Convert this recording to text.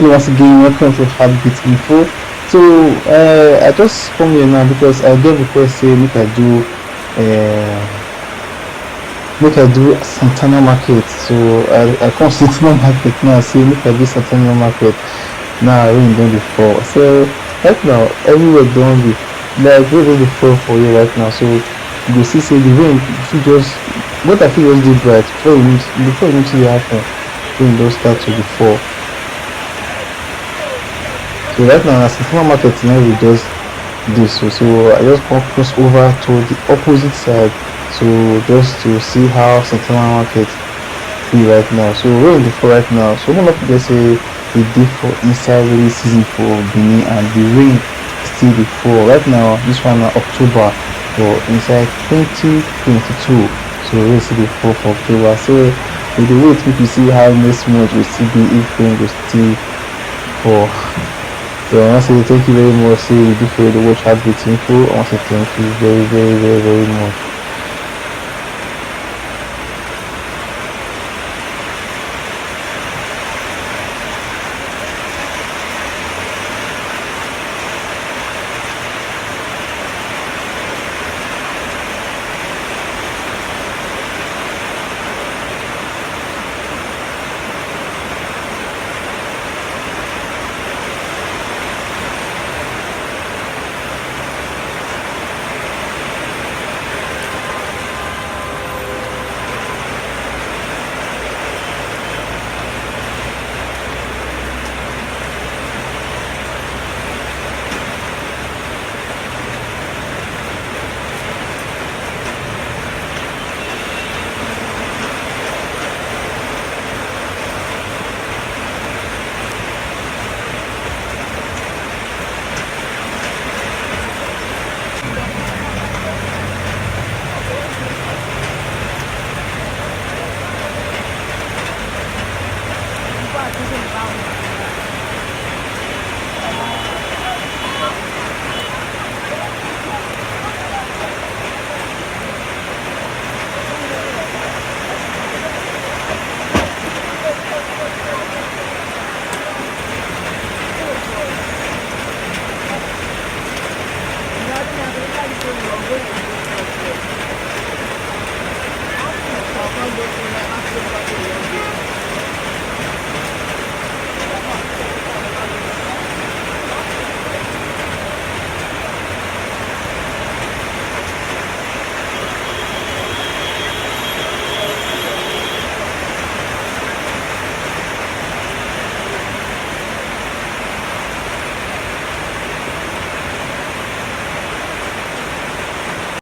Once again, welcome to Habit Info. So I just come here now because I get request say uh, make I do Santana market. So I come Santana market now. Say make I do Santana market. Now I really done before. So right now everywhere don't be like we don't before for you right now. So you go see say the rain fit just what I feel just dey bright before you see it happen. Rain don start to before. So right now, as Santana market now we just this. So I just come cross over to the opposite side. So just to see how Santana market be right now. So we're in the fall right now. So one of them say the day for inside rainy season for Benin and the rain still the fall. Right now, this one October for inside 2022. So rain still the fall for October. So we dey wait make we see how next month will still be if rain will still fall. So I want to say thank you very much. See you for the watch Heartbeat Info. I want to say thank you very, very, very, very much.